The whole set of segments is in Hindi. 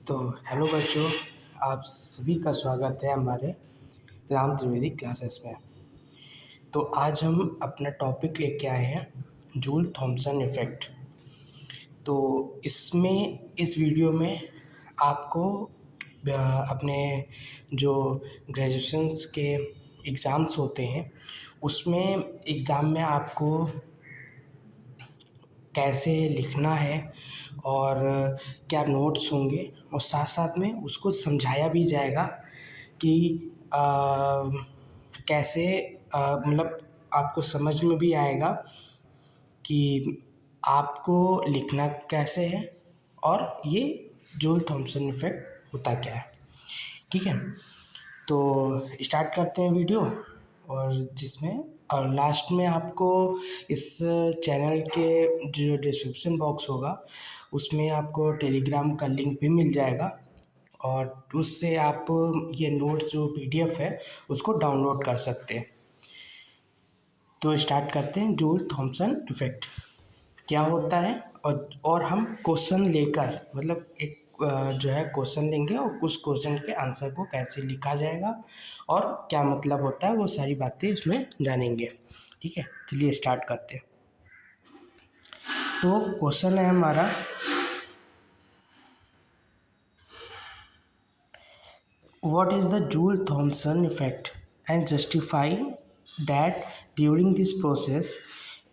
तो हेलो बच्चों, आप सभी का स्वागत है हमारे राम त्रिवेदी क्लासेस में। तो आज हम अपना टॉपिक लेके आए हैं जूल थॉमसन इफ़ेक्ट। तो इस वीडियो में आपको अपने जो ग्रेजुएशंस के एग्ज़ाम्स होते हैं उसमें एग्ज़ाम में आपको कैसे लिखना है और क्या नोट्स होंगे और साथ साथ में उसको समझाया भी जाएगा कि अ, कैसे मतलब आपको समझ में भी आएगा कि आपको लिखना कैसे है और ये जूल थॉमसन इफ़ेक्ट होता क्या है। ठीक है, तो स्टार्ट करते हैं वीडियो। और जिसमें और लास्ट में आपको इस चैनल के जो डिस्क्रिप्शन बॉक्स होगा उसमें आपको टेलीग्राम का लिंक भी मिल जाएगा और उससे आप ये नोट्स जो पीडीएफ है उसको डाउनलोड कर सकते हैं। तो स्टार्ट करते हैं जूल थॉमसन इफ़ेक्ट क्या होता है। और हम क्वेश्चन लेकर मतलब एक जो है क्वेश्चन लेंगे और उस क्वेश्चन के आंसर को कैसे लिखा जाएगा और क्या मतलब होता है वो सारी बातें इसमें जानेंगे। ठीक है, चलिए स्टार्ट करते हैं। तो क्वेश्चन है हमारा, what is the Joule-Thomson effect and justify that during this process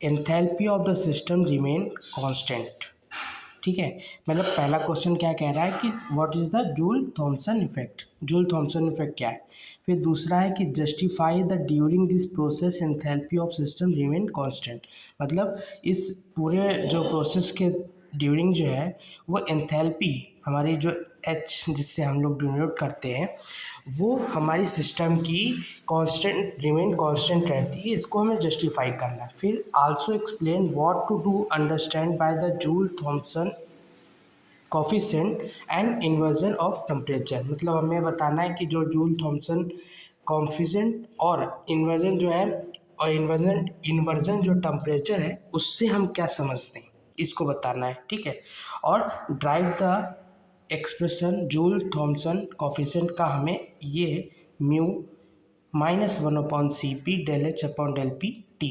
enthalpy of the system remain constant। ठीक है, मतलब पहला क्वेश्चन क्या कह रहा है कि what is the Joule Thomson effect, Joule Thomson effect क्या है। फिर दूसरा है कि justify the during this process enthalpy of system remain constant, मतलब इस पूरे जो प्रोसेस के ड्यूरिंग जो है वो एंथैल्पी हमारी जो एच जिससे हम लोग डिनोट करते हैं वो हमारी सिस्टम की कांस्टेंट रिमेन कांस्टेंट रहती है, इसको हमें जस्टिफाई करना है। फिर also explain what to do understand by the Joule Thomson coefficient and inversion of temperature, मतलब हमें बताना है कि जो जूल थॉमसन कॉफिशेंट और इन्वर्जन जो है और इन्वर्जन जो टेम्परेचर है उससे हम क्या समझते हैं इसको बताना है। ठीक है, और drive the expression Joule Thomson coefficient का हमें ये mu -1/CP del H upon del P T.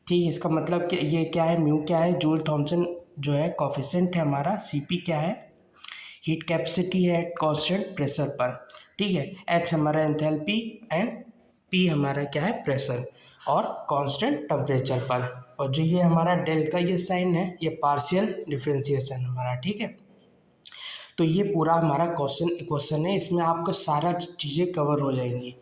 ठीक है, इसका मतलब कि ये क्या है, म्यू क्या है, जूल थॉमसन जो है कॉफिशेंट है हमारा, सीपी क्या है, हीट कैपेसिटी है कांस्टेंट प्रेशर पर। ठीक है, एच हमारा एंथैल्पी एंड पी हमारा क्या है प्रेशर और कांस्टेंट टेम्परेचर पर। और जो ये हमारा डेल का ये साइन है ये पार्शियल डिफरेंशिएशन हमारा। ठीक है, तो ये पूरा हमारा क्वेश्चन है, इसमें आपका सारा चीज़ें कवर हो जाएंगी।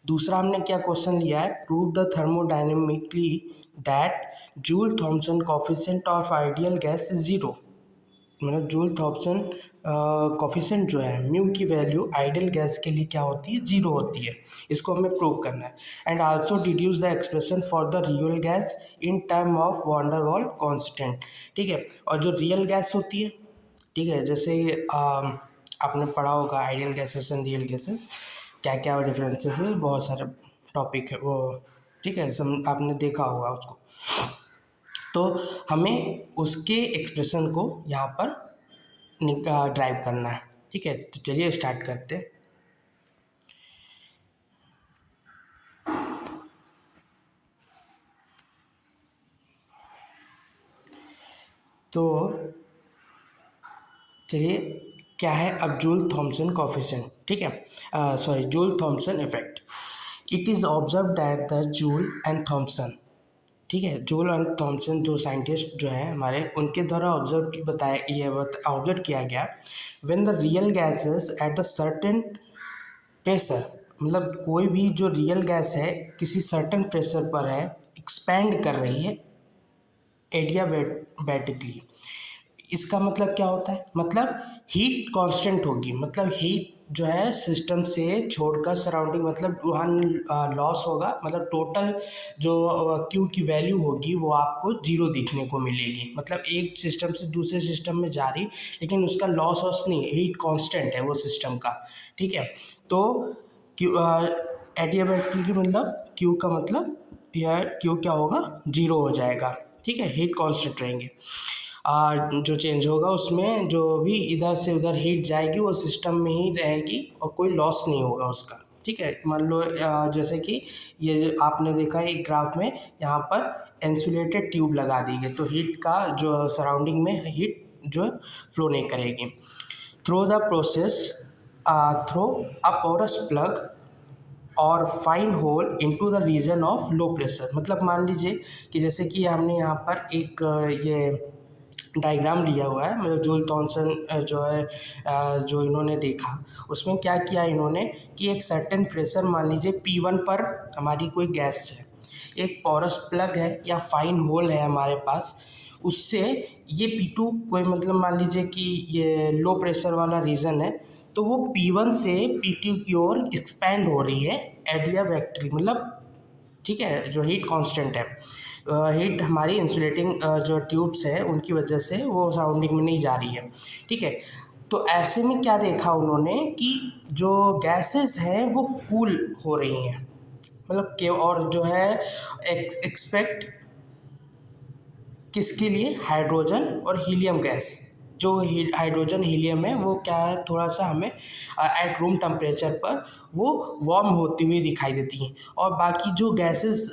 दूसरा हमने क्या क्वेश्चन लिया है, prove the thermodynamically that Joule Thomson coefficient of ideal gas is zero, मतलब जूल थॉमसन कॉफिशेंट जो है म्यू की वैल्यू आइडियल गैस के लिए क्या होती है, जीरो होती है, इसको हमें प्रूव करना है। And also deduce the expression for the real gas in term of van Waals constant. ठीक है, और जो रियल गैस होती है, ठीक है, जैसे आपने पढ़ा होगा ideal gases and real gases क्या क्या डिफरेंसेस है, बहुत सारे टॉपिक है वो। ठीक है, आपने देखा होगा उसको। तो हमें उसके एक्सप्रेशन को यहाँ पर ड्राइव करना है। ठीक है, तो चलिए स्टार्ट करते हैं। तो चलिए क्या है अब जूल थॉमसन कॉफिशेंट। ठीक है, sorry Joule Thomson effect. It is observe that the Joule and Thomson, ठीक है, जूल एंड थॉमसन जो साइंटिस्ट जो हैं हमारे उनके द्वारा ऑब्जर्व किया गया, when the real gases at the certain pressure, मतलब कोई भी जो रियल गैस है किसी सर्टेन प्रेशर पर है, एक्सपैंड कर रही है एडियाबैटिकली। इसका मतलब क्या होता है, मतलब हीट कांस्टेंट होगी, मतलब हीट जो है सिस्टम से छोड़कर सराउंडिंग, मतलब वहाँ लॉस होगा, मतलब टोटल जो क्यू की वैल्यू होगी वो आपको जीरो दिखने को मिलेगी, मतलब एक सिस्टम से दूसरे सिस्टम में जा रही लेकिन उसका लॉस वॉस नहीं, हीट कांस्टेंट है वो सिस्टम का। ठीक है, तो क्यू एडियाबैटिकली मतलब क्यू का मतलब यह क्यू क्या होगा, जीरो हो जाएगा। ठीक है, हीट कांस्टेंट रहेंगे। जो चेंज होगा उसमें जो भी इधर से उधर हीट जाएगी वो सिस्टम में ही रहेगी और कोई लॉस नहीं होगा उसका। ठीक है, मान लो जैसे कि ये जो आपने देखा है एक ग्राफ में, यहाँ पर इंसुलेटेड ट्यूब लगा दी गई तो हीट का जो सराउंडिंग में हीट जो फ्लो नहीं करेगी। Through the process through a porous plug और fine hole into the region of low pressure. मतलब मान लीजिए कि जैसे कि हमने यहाँ पर एक ये डायग्राम लिया हुआ है, मतलब जूल थॉमसन जो है जो इन्होंने देखा उसमें क्या किया इन्होंने कि एक सर्टेन प्रेशर मान लीजिए P1 पर हमारी कोई गैस है, एक पोरस प्लग है या फाइन होल है हमारे पास, उससे ये P2 कोई मतलब मान लीजिए कि ये लो प्रेशर वाला रीजन है तो वो P1 से P2 की ओर एक्सपैंड हो रही है एडियाबैक्टरी, मतलब ठीक है, जो हीट कांस्टेंट है, हीट हमारी इंसुलेटिंग जो ट्यूब्स है उनकी वजह से वो सराउंडिंग में नहीं जा रही है। ठीक है, तो ऐसे में क्या देखा उन्होंने कि जो गैसेस हैं वो कूल हो रही हैं, मतलब कि और जो है एक्सपेक्ट किसके लिए, हाइड्रोजन और हीलियम गैस। जो हाइड्रोजन हीलियम है वो क्या है, थोड़ा सा हमें एट रूम टेम्परेचर पर वो वार्म होती हुई दिखाई देती हैं और बाकी जो गैसेस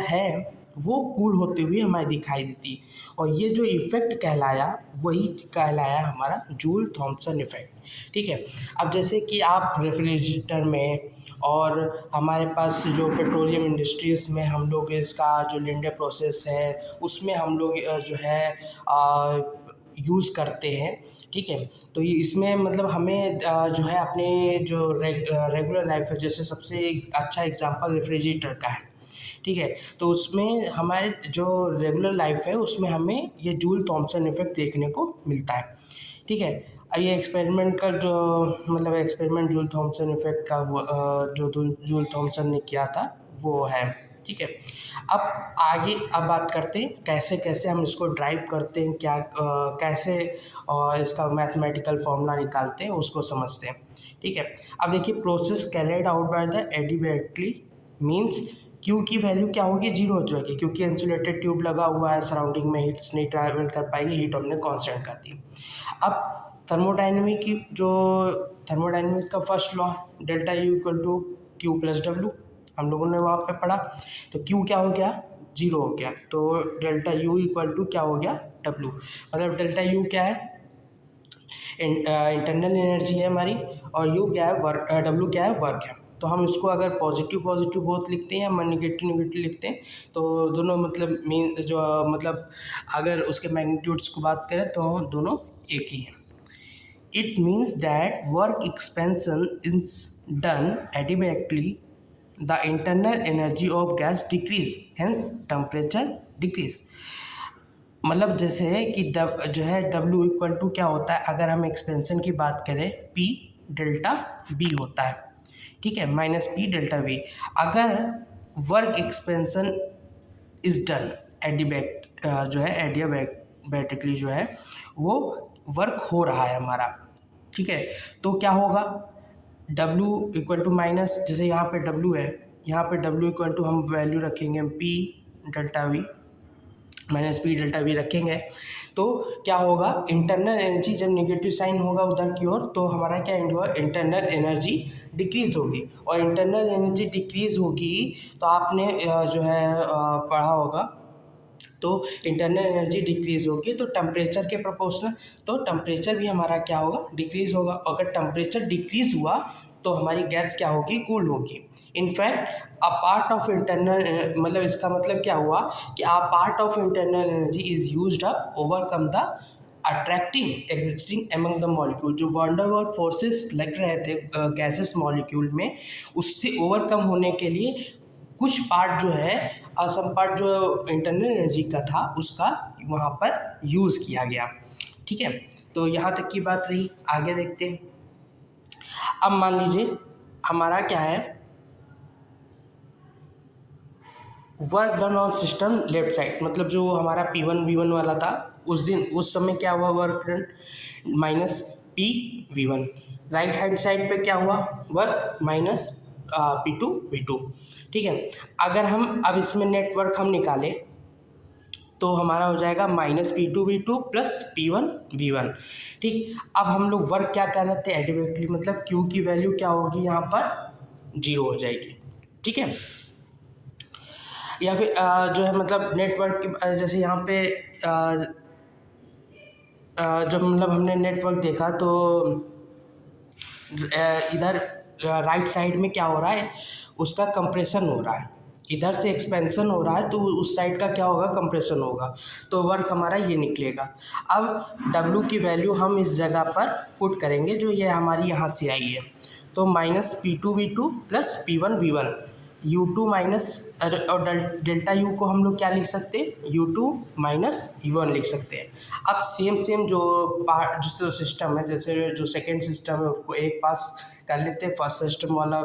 हैं वो कूल होती हुई हमें दिखाई देती है। और ये जो इफ़ेक्ट कहलाया वही कहलाया हमारा जूल थॉमसन इफ़ेक्ट। ठीक है, अब जैसे कि आप रेफ्रिजरेटर में और हमारे पास जो पेट्रोलियम इंडस्ट्रीज़ में हम लोग इसका जो लिंडे प्रोसेस है उसमें हम लोग जो है यूज़ करते हैं। ठीक है, तो ये इसमें मतलब हमें जो है अपने जो रेगुलर लाइफ है, जैसे सबसे अच्छा एग्जांपल रेफ्रिजरेटर का है। ठीक है, तो उसमें हमारे जो रेगुलर लाइफ है उसमें हमें ये जूल थॉमसन इफ़ेक्ट देखने को मिलता है। ठीक है, ये एक्सपेरिमेंट का जो मतलब एक्सपेरिमेंट जूल थॉमसन इफ़ेक्ट का हुआ जो जूल थॉमसन ने किया था वो है। ठीक है, अब आगे अब बात करते हैं कैसे कैसे हम इसको ड्राइव करते हैं, क्या कैसे इसका मैथमेटिकल फॉर्मूला निकालते हैं उसको समझते हैं। ठीक है, अब देखिए process carried out by the adiabatically means Q की वैल्यू क्या होगी, जीरो हो जाएगी क्योंकि इंसुलेटेड ट्यूब लगा हुआ है, सराउंडिंग में हीट्स नहीं ट्रैवल कर पाएगी, हीट हमने कांस्टेंट कर दी। अब थर्मोडाइनमिक की जो थर्मोडाइनमिक्स का first law delta U equal to Q plus W हम लोगों ने वहाँ पे पढ़ा, तो क्यू क्या हो गया, जीरो हो गया, तो डेल्टा यू इक्वल टू क्या हो गया, डब्ल्यू। मतलब डेल्टा यू क्या है, इंटरनल एनर्जी है हमारी, और यू क्या है, वर्क, डब्ल्यू क्या है, वर्क है। तो हम इसको अगर पॉजिटिव पॉजिटिव बोथ लिखते हैं या नेगेटिव नेगेटिव लिखते हैं तो दोनों मतलब मीन जो मतलब अगर उसके मैग्नीट्यूड्स को बात करें तो दोनों एक ही है। It means that work expansion is done adiabatically. The internal energy of gas decrease, hence temperature decrease. मतलब जैसे है कि जो है W इक्वल टू क्या होता है, अगर हम एक्सपेंशन की बात करें P डेल्टा B होता है। ठीक है, माइनस P डेल्टा V। अगर वर्क एक्सपेंशन इज डन एडिबैक जो है एडियाबैटिकली जो है वो वर्क हो रहा है हमारा। ठीक है, तो क्या होगा, W इक्वल टू माइनस, जैसे यहाँ पे W है, यहाँ पे W इक्वल टू हम वैल्यू रखेंगे P delta V minus P delta V रखेंगे, तो क्या होगा, इंटरनल एनर्जी जब नेगेटिव साइन होगा उधर की ओर तो हमारा क्या एंड हुआ, इंटरनल एनर्जी डिक्रीज़ होगी, और इंटरनल एनर्जी डिक्रीज़ होगी तो आपने जो है पढ़ा होगा, तो इंटरनल एनर्जी डिक्रीज़ होगी तो टेम्परेचर के प्रोपोर्शनल, तो टेम्परेचर भी हमारा क्या होगा, डिक्रीज़ होगा। अगर टेम्परेचर डिक्रीज़ हुआ तो हमारी गैस क्या होगी, कूल होगी। In fact a part of internal, मतलब इसका मतलब क्या हुआ कि a part of internal energy is used up overcome the attracting existing among the molecule. जो वंडरवॉल फोर्सेस लग रहे थे गैसेस मॉलिक्यूल में, उससे ओवरकम होने के लिए कुछ पार्ट जो है, सम पार्ट जो इंटरनल एनर्जी का था उसका वहाँ पर यूज़ किया गया। ठीक है, तो यहाँ तक की बात रही, आगे देखते हैं। अब मान लीजिए हमारा क्या है, work done on system left side, मतलब जो हमारा P1 V1 वाला था उस दिन उस समय क्या हुआ, work done minus P V1। Right hand side पे क्या हुआ, वर्क माइनस P2 V2। ठीक है, अगर हम अब इसमें नेटवर्क हम निकालें तो हमारा हो जाएगा -P2V2 प्लस P1V1। ठीक, अब हम लोग वर्क क्या कर रहे थे एडिवेटली, मतलब Q की वैल्यू क्या होगी यहाँ पर 0 हो जाएगी। ठीक है, या फिर जो है मतलब नेटवर्क की जैसे यहाँ पे जब मतलब हमने नेटवर्क देखा तो इधर राइट साइड में क्या हो रहा है, उसका कंप्रेशन हो रहा है, इधर से एक्सपेंशन हो रहा है तो उस साइड का क्या होगा, कंप्रेशन होगा, तो वर्क हमारा ये निकलेगा। अब W की वैल्यू हम इस जगह पर पुट करेंगे जो ये हमारी यहाँ से आई है, तो -P2V2 plus P1V1 U2 minus और डेल्टा U को हम लोग क्या लिख सकते हैं, U2 माइनस U1 लिख सकते हैं। अब सेम जो पार्ट जो सिस्टम है, जैसे जो सेकेंड सिस्टम है उसको एक पास कर लेते हैं, फर्स्ट सिस्टम वाला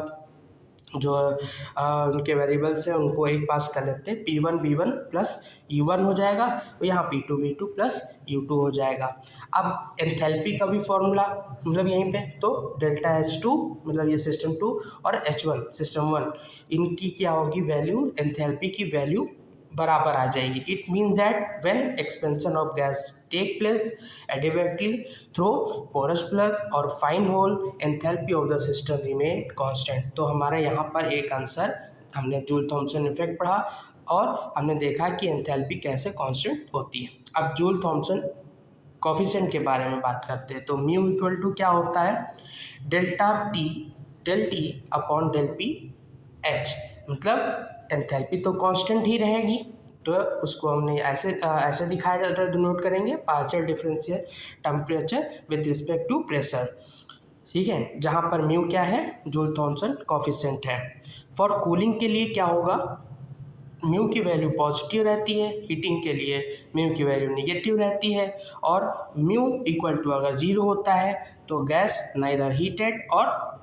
जो उनके वेरिएबल्स हैं उनको एक पास कर लेते हैं, P1V1 प्लस U1 हो जाएगा, और यहाँ P2V2 प्लस U2 हो जाएगा। अब एंथैल्पी का भी फॉर्मूला मतलब यहीं पे, तो डेल्टा H2 मतलब ये सिस्टम 2 और H1 सिस्टम 1, इनकी क्या होगी वैल्यू, एंथैल्पी की वैल्यू बराबर आ जाएगी। It means that when expansion of gas take place एडिवेटली थ्रू पोरस प्लग और fine hole, enthalpy of the system remain constant. तो हमारा यहाँ पर एक आंसर, हमने जूल थॉमसन इफेक्ट पढ़ा और हमने देखा कि एंथैल्पी कैसे कांस्टेंट होती है। अब जूल थॉमसन कोफिशिएंट के बारे में बात करते हैं, तो म्यू इक्वल टू क्या होता है, delta T del T upon del P H, मतलब एंथैल्पी तो कांस्टेंट ही रहेगी, तो उसको हमने ऐसे दिखाया जाता है, नोट करेंगे partial differential temperature with respect to pressure. ठीक है, जहाँ पर म्यू क्या है, जूल थॉमसन कोफिशिएंट है। फॉर कूलिंग के लिए क्या होगा, म्यू की वैल्यू पॉजिटिव रहती है, हीटिंग के लिए म्यू की वैल्यू निगेटिव रहती है, और म्यू इक्वल टू अगर 0 होता है तो गैस नाइदर हीटेड और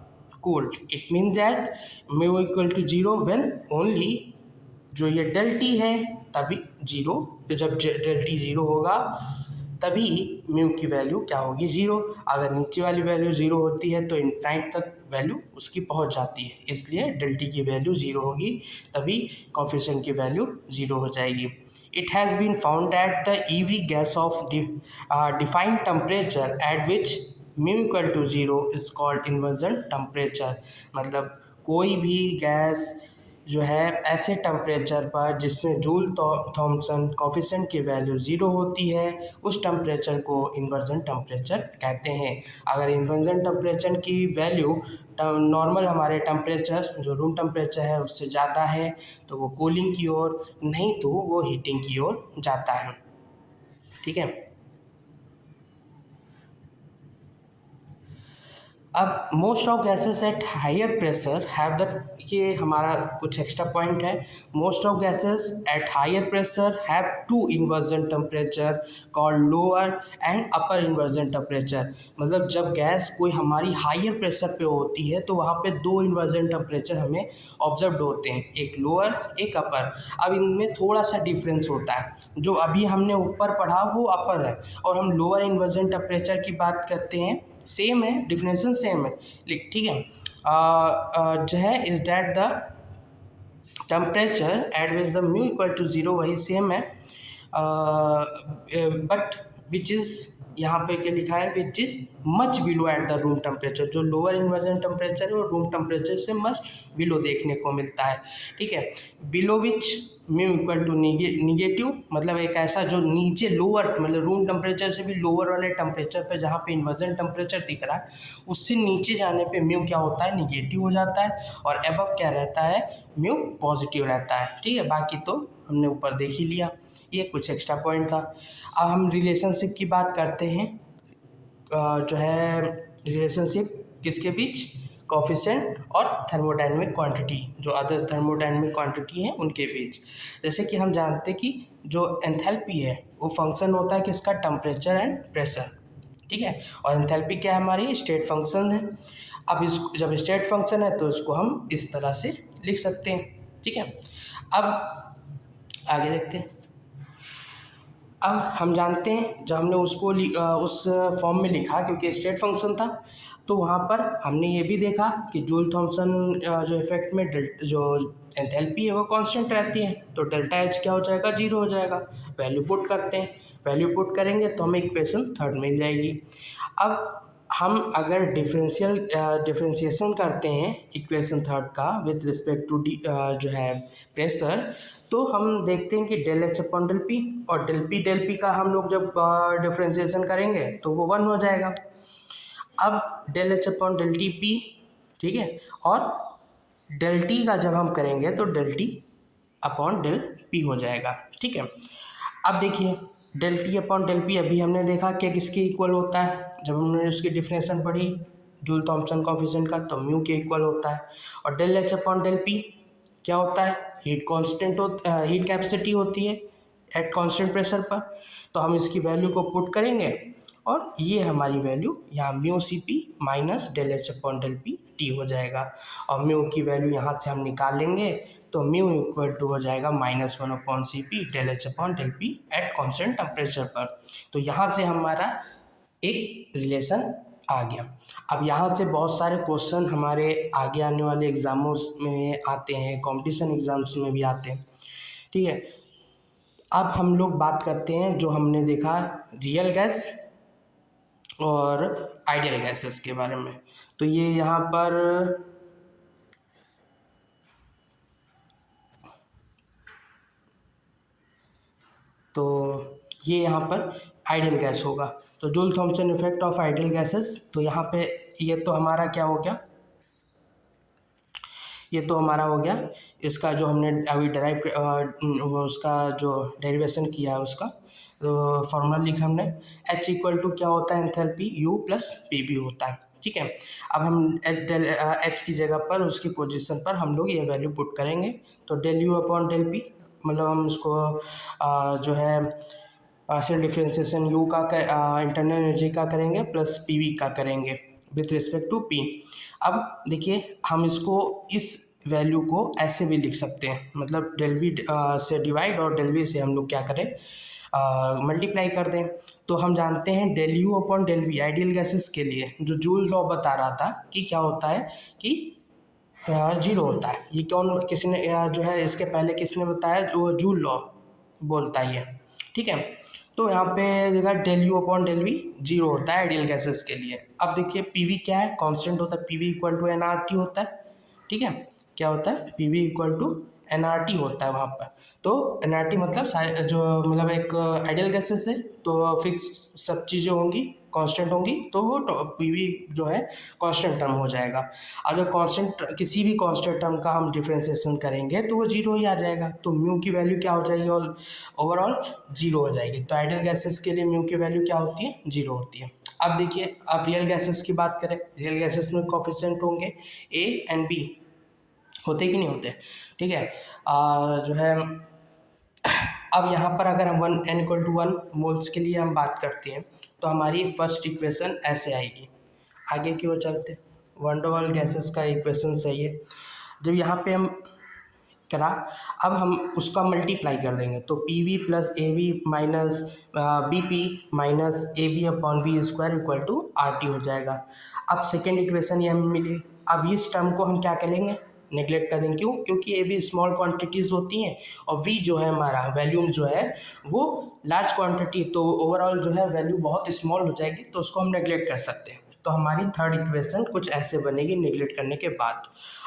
cooled. It means that mu equal to 0 when only जो ये डेल टी है तभी 0, जब डेल टी 0 होगा तभी म्यू की वैल्यू क्या होगी 0। अगर नीचे वाली वैल्यू 0 होती है तो इनफाइनाइट तक वैल्यू उसकी पहुंच जाती है, इसलिए डेल टी की वैल्यू 0 होगी, तभी कोफिशिएंट की वैल्यू 0 हो जाएगी। It has been found that the every gas of defined temperature at which mu equal to 0 is called inversion temperature, मतलब कोई भी गैस जो है ऐसे टेम्परेचर पर जिसमें जूल थॉमसन कोफिशिएंट की वैल्यू 0 होती है, उस टेम्परेचर को इन्वर्जन टेम्परेचर कहते हैं। अगर इन्वर्जन टेम्परेचर की वैल्यू नॉर्मल हमारे टेम्परेचर जो रूम टेम्परेचर है उससे ज़्यादा है तो वो कूलिंग की ओर, नहीं तो वो हीटिंग की ओर जाता है। ठीक है, अब most of gases at higher pressure have the, ये हमारा कुछ एक्स्ट्रा पॉइंट है, most of gases at higher pressure have two inversion temperature called lower and upper inversion temperature, मतलब जब गैस कोई हमारी हायर प्रेशर पे होती है तो वहाँ पे दो इन्वर्जन टेम्परेचर हमें ऑब्जर्व होते हैं, एक लोअर एक अपर। अब इनमें थोड़ा सा डिफरेंस होता है, जो अभी हमने ऊपर पढ़ा वो अपर है और हम लोअर इन्वर्जन टेम्परेचर की बात करते हैं, सेम है, डिफिनेशन सेम है, ठीक है, जो है is that the temperature at which the mu equal to 0 वही सेम है, बट विच इज़ यहाँ पे क्या लिखा है, which is much below at the room temperature, जो लोअर इन्वर्जन टेम्परेचर है वो रूम टेम्परेचर से मच बिलो देखने को मिलता है। ठीक है, below which mu equal to negative, मतलब एक ऐसा जो नीचे लोअर मतलब रूम टेम्परेचर से भी लोअर वाले टेम्परेचर पे जहाँ पे इन्वर्जन टेम्परेचर दिख रहा है उससे नीचे जाने पे म्यू क्या होता है, निगेटिव हो जाता है, और एबव क्या रहता है, म्यू पॉजिटिव रहता है। ठीक है, बाकी तो हमने ऊपर देख ही लिया, ये कुछ एक्स्ट्रा पॉइंट था। अब हम रिलेशनशिप की बात करते हैं, जो है रिलेशनशिप किसके बीच, कोफिशिएंट और थर्मोडायनेमिक क्वांटिटी, जो अदर थर्मोडायनेमिक क्वांटिटी हैं उनके बीच। जैसे कि हम जानते हैं कि जो एंथैल्पी है वो फंक्शन होता है किसका, टेम्परेचर एंड प्रेशर। ठीक है, और एंथैल्पी क्या है, हमारी स्टेट फंक्शन है। अब इस जब स्टेट फंक्शन है तो इसको हम इस तरह से लिख सकते हैं। ठीक है, अब आगे देखते हैं। अब हम जानते हैं जब हमने उसको उस फॉर्म में लिखा क्योंकि स्टेट फंक्शन था, तो वहाँ पर हमने ये भी देखा कि जूल थॉमसन जो इफेक्ट में जो एंथैल्पी है वो कांस्टेंट रहती है, तो डेल्टा एच क्या हो जाएगा, जीरो हो जाएगा। वैल्यू पुट करते हैं, वैल्यू पुट करेंगे तो हमें इक्वेशन थर्ड मिल जाएगी। अब हम अगर डिफरेंशिएशन करते हैं इक्वेशन थर्ड का विद रिस्पेक्ट टू जो है प्रेशर, तो हम देखते हैं कि del H upon del P, और डेल पी का हम लोग जब डिफरेंशिएशन करेंगे तो वो 1 हो जाएगा। अब del H upon del T P, ठीक है, और डेल टी का जब हम करेंगे तो del T upon del P हो जाएगा, ठीक है। अब देखिए del T upon del P अभी हमने देखा कि किसके इक्वल होता है, जब हमने उसकी डिफिनेशन पढ़ी जूल थॉमसन कॉफिशिएंट का, तो म्यू के इक्वल होता है। और del H upon del P क्या होता है, हीट कैपेसिटी होती है एट कांस्टेंट प्रेशर पर। तो हम इसकी वैल्यू को पुट करेंगे और ये हमारी वैल्यू यहाँ mu C P minus del H upon del P T हो जाएगा। और म्यू की वैल्यू यहाँ से हम निकाल लेंगे तो म्यू इक्वल टू हो जाएगा -1 upon C P del H upon del P at constant temperature पर। तो यहाँ से हमारा एक रिलेशन आ गया। अब यहाँ से बहुत सारे क्वेश्चन हमारे आगे आने वाले एग्जामों में आते हैं, कॉम्पिटिशन एग्जाम्स में भी आते हैं, ठीक है। अब हम लोग बात करते हैं जो हमने देखा रियल गैस और आइडियल गैसेस के बारे में। तो ये यहाँ पर ये यहाँ पर आइडियल गैस होगा। तो Joule Thomson effect of ideal gases, तो यहाँ पे ये तो हमारा क्या हो गया, ये तो हमारा हो गया इसका जो हमने अभी वो उसका जो डेरिवेशन किया है उसका तो फॉर्मूला लिखा हमने, H इक्वल टू क्या होता है एंथैल्पी U प्लस PV होता है, ठीक है। अब हम H की जगह पर उसकी पोजीशन पर हम लोग ये वैल्यू पुट करेंगे, तो del U upon del P, मतलब हम उसको जो है पार्शियल डिफरेंशिएशन U का इंटरनल एनर्जी का करेंगे प्लस PV का करेंगे विथ रिस्पेक्ट टू P। अब देखिए हम इसको इस वैल्यू को ऐसे भी लिख सकते हैं, मतलब डेल वी से डिवाइड और डेल वी से हम लोग क्या करें मल्टीप्लाई कर दें। तो हम जानते हैं del U upon del V ideal gases के लिए जो जूल लॉ बता रहा था कि क्या होता है कि जीरो होता है। ये कौन किसने जो है इसके पहले किसने बताया, जो जूल लॉ बोलता है ये, ठीक है। तो यहाँ पे देखा del U upon del V zero होता है आइडियल गैसेस के लिए। अब देखिए पीवी क्या है, कांस्टेंट होता है, पीवी इक्वल टू एनआरटी होता है, ठीक है। क्या होता है, पीवी इक्वल टू एनआरटी होता है वहाँ पर। तो एनआरटी मतलब जो मतलब एक आइडियल गैसेस है तो फिक्स सब चीज़ें होंगी, कांस्टेंट होंगी, तो वो पीवी जो है कांस्टेंट टर्म हो जाएगा। अगर कांस्टेंट किसी भी कांस्टेंट टर्म का हम डिफरेंशिएशन करेंगे तो वो जीरो ही आ जाएगा, तो म्यू की वैल्यू क्या हो जाएगी, और ओवरऑल जीरो हो जाएगी। तो आइडियल गैसेस के लिए म्यू की वैल्यू क्या होती है, जीरो होती है। अब देखिए अब रियल गैसेस की बात करें, रियल गैसेस में कोफिशिएंट होंगे ए एंड बी, होते कि नहीं होते, ठीक है। जो है अब यहाँ पर अगर हम 1 n इक्वल टू 1 मोल्स के लिए हम बात करते हैं तो हमारी फर्स्ट इक्वेशन ऐसे आएगी। आगे की ओर चलते, वन डू वाल गैसेस का इक्वेशन सही है। जब यहाँ पे हम करा, अब हम उसका मल्टीप्लाई कर देंगे तो P V plus A V minus B P minus A B upon V square equal to R T हो जाएगा। अब सेकेंड इक्वेशन ये हमें मिली। अब इस टर्म को हम क्या करेंगे, नेग्लेक्ट कर देंगे, क्यों, क्योंकि ए भी स्मॉल क्वांटिटीज़ होती हैं और वी जो है हमारा वैल्यूम जो है वो लार्ज क्वांटिटी, तो ओवरऑल जो है वैल्यू बहुत स्मॉल हो जाएगी, तो उसको हम नेग्लेक्ट कर सकते हैं। तो हमारी थर्ड इक्वेशन कुछ ऐसे बनेगी नेग्लेक्ट करने के बाद।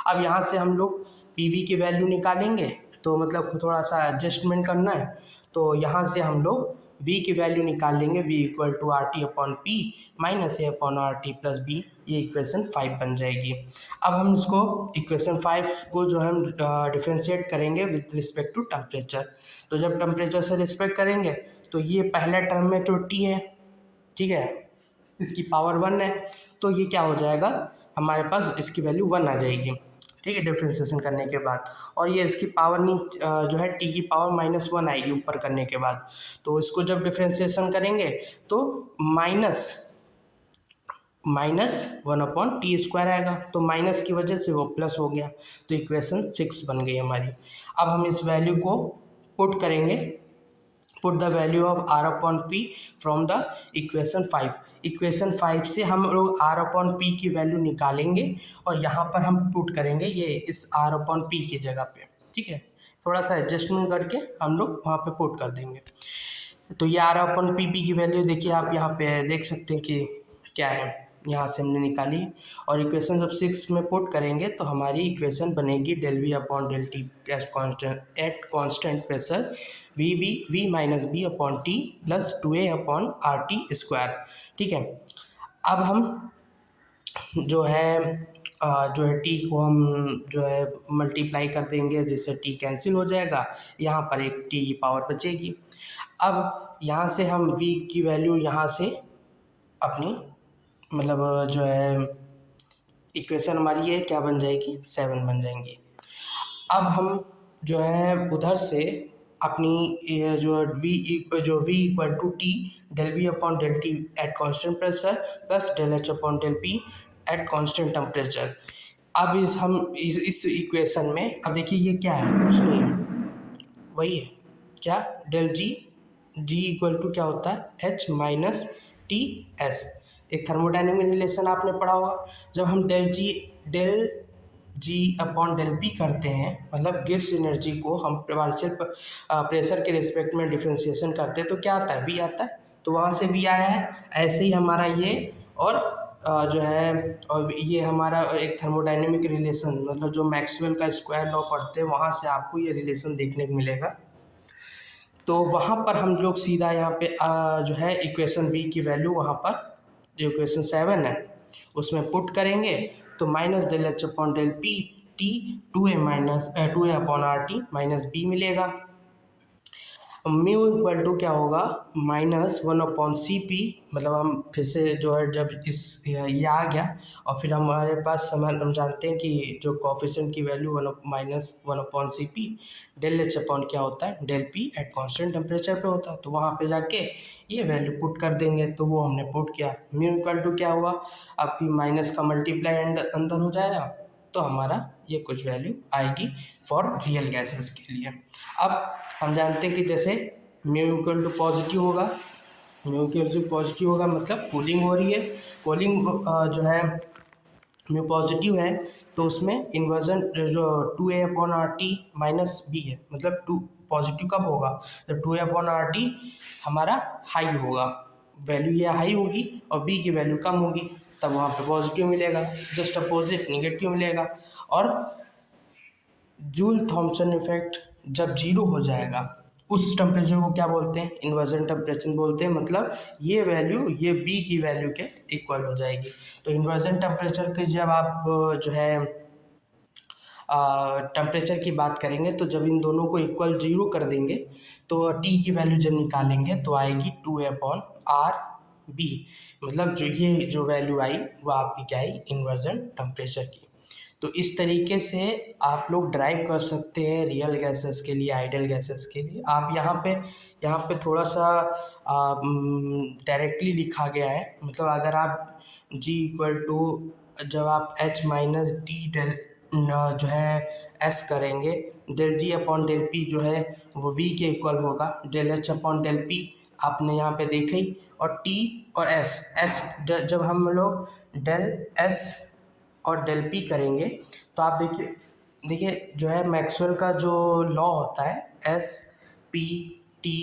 अब यहाँ से हम लोग पीवी की वैल्यू निकालेंगे, तो मतलब थोड़ा सा एडजस्टमेंट करना है, तो यहाँ से हम लोग v की वैल्यू निकाल लेंगे, v equal to R T upon P minus A upon R T plus B, ये इक्वेशन 5 बन जाएगी। अब हम इसको इक्वेशन 5 को जो हम डिफ्रेंशिएट करेंगे विद रिस्पेक्ट टू टेम्परेचर, तो जब टेम्परेचर से रिस्पेक्ट करेंगे तो ये पहले टर्म में जो टी है, ठीक है, इसकी पावर 1 है, तो ये क्या हो जाएगा, हमारे पास इसकी वैल्यू 1 आ जाएगी, ठीक है, डिफ्रेंशिएशन करने के बाद। और ये इसकी पावर नहीं जो है टी की पावर -1 आएगी ऊपर करने के बाद, तो इसको जब डिफ्रेंशिएशन करेंगे तो -1 अपॉन टी स्क्वायर आएगा, तो माइनस की वजह से वो प्लस हो गया, तो इक्वेशन 6 बन गई हमारी। अब हम इस वैल्यू को पुट करेंगे put the value of R upon P from the equation 5। Equation 5 से हम लोग R अपॉन P की वैल्यू निकालेंगे और यहाँ पर हम पुट करेंगे ये इस R अपॉन P की जगह पे, ठीक है। थोड़ा सा एडजस्टमेंट करके हम लोग वहाँ पे पुट कर देंगे। तो ये R अपॉन P की वैल्यू देखिए आप यहाँ पे देख सकते हैं कि क्या है, यहाँ से हमने निकाली। और इक्वेशन जब 6 में पुट करेंगे तो हमारी इक्वेशन बनेगी del V upon del T at constant pressure V minus B upon T plus 2a upon R T square, ठीक है। अब हम जो है टी को हम जो है मल्टीप्लाई कर देंगे, जिससे टी कैंसिल हो जाएगा, यहाँ पर एक टी की पावर बचेगी। अब यहाँ से हम v की वैल्यू यहाँ से अपनी मतलब जो है इक्वेशन हमारी ये क्या बन जाएगी, 7 बन जाएंगी। अब हम जो है उधर से अपनी ये जो v equal to T del V upon del T at constant pressure plus del H upon del P at constant temperature. अब इस इक्वेशन में अब देखिए ये क्या है, कुछ नहीं है, वही है क्या, डेल जी इक्वल टू क्या होता है, एच माइनस टी एस। एक थर्मोडायनेमिक रिलेशन आपने पढ़ा होगा, जब हम del G upon del P करते हैं, मतलब गिब्स एनर्जी को हम पार्शियल प्रेशर के रिस्पेक्ट में डिफ्रेंशिएशन करते हैं तो क्या आता है, वी आता है। तो वहाँ से वी आया है, ऐसे ही हमारा ये और जो है और ये हमारा एक थर्मोडायनेमिक रिलेशन, मतलब जो मैक्सवेल का स्क्वायर लॉ पढ़ते हैं वहाँ से आपको ये रिलेशन देखने को मिलेगा। तो वहाँ पर हम लोग सीधा यहाँ पे जो है इक्वेशन वी की वैल्यू वहाँ पर जो इक्वेशन 7 है उसमें पुट करेंगे तो minus del H upon del P T 2a upon R T minus B मिलेगा। म्यू इक्वल टू क्या होगा, -1 अपॉन सी पी, मतलब हम फिर से जो है जब ये आ गया और फिर हमारे पास हम जानते हैं कि जो कोफिशिएंट की value -1 upon C P del H upon क्या होता है, del P at constant temperature पे होता है। तो वहाँ पे जाके ये वैल्यू पुट कर देंगे, तो वो हमने पुट किया। म्यू इक्वल टू क्या हुआ, आपकी माइनस का मल्टीप्लाई अंदर हो जाएगा तो हमारा ये कुछ वैल्यू आएगी फॉर रियल गैसेस के लिए। अब हम जानते हैं कि जैसे म्यू इक्वल टू पॉजिटिव होगा, म्यू इक्वल टू पॉजिटिव होगा मतलब कूलिंग हो रही है, कूलिंग जो है म्यू पॉजिटिव है तो उसमें इन्वर्जन जो 2a upon R T minus B है, मतलब 2 पॉजिटिव कब होगा, जब 2a अपॉन आर टी हमारा हाई होगा, वैल्यू ये हाई होगी और b की वैल्यू कम होगी, तब वहाँ पे पॉजिटिव मिलेगा, जस्ट अपोजिट निगेटिव मिलेगा। और जूल थॉम्सन इफेक्ट जब 0 हो जाएगा उस टेम्परेचर को क्या बोलते हैं, इन्वर्जन टेम्परेचर बोलते हैं, मतलब ये वैल्यू ये बी की वैल्यू के इक्वल हो जाएगी। तो इन्वर्जन टेम्परेचर के जब आप जो है टेम्परेचर की बात करेंगे तो जब इन दोनों को इक्वल 0 कर देंगे तो टी की वैल्यू जब निकालेंगे तो आएगी 2a अपॉन आर बी, मतलब जो वैल्यू आई वो आपकी क्या आई, इन्वर्जन टेम्परेचर की। तो इस तरीके से आप लोग ड्राइव कर सकते हैं रियल गैसेस के लिए, आइडियल गैसेस के लिए। आप यहाँ पे थोड़ा सा डायरेक्टली लिखा गया है, मतलब अगर आप जी इक्वल टू जब आप एच माइनस डी डेल जो है एस करेंगे, del G upon del P जो है वो वी के इक्वल होगा, del H upon del P आपने यहाँ पे देखा ही, और टी और एस जब हम लोग डेल एस और डेल पी करेंगे तो आप देखिए जो है मैक्सवेल का जो लॉ होता है एस पी टी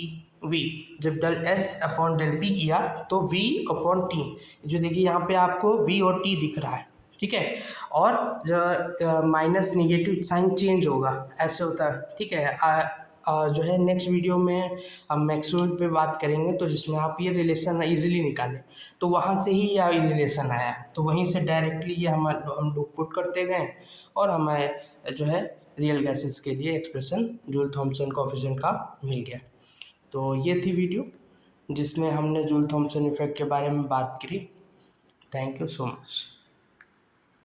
वी, जब del S upon del P किया तो वी अपॉन टी, जो देखिए यहाँ पे आपको वी और टी दिख रहा है, ठीक है, और जो माइनस निगेटिव साइन चेंज होगा, ऐसे होता है, ठीक है। जो है नेक्स्ट वीडियो में हम मैक्सवेल पे बात करेंगे तो जिसमें आप ये रिलेशन इजीली निकालें, तो वहाँ से ही ये रिलेशन आया, तो वहीं से डायरेक्टली ये हम लोग पुट करते गए और हमें जो है रियल गैसेस के लिए एक्सप्रेशन जूल थॉम्सन कोएफिशिएंट का मिल गया। तो ये थी वीडियो जिसमें हमने जूल थॉम्सन इफेक्ट के बारे में बात करी। Thank you so much.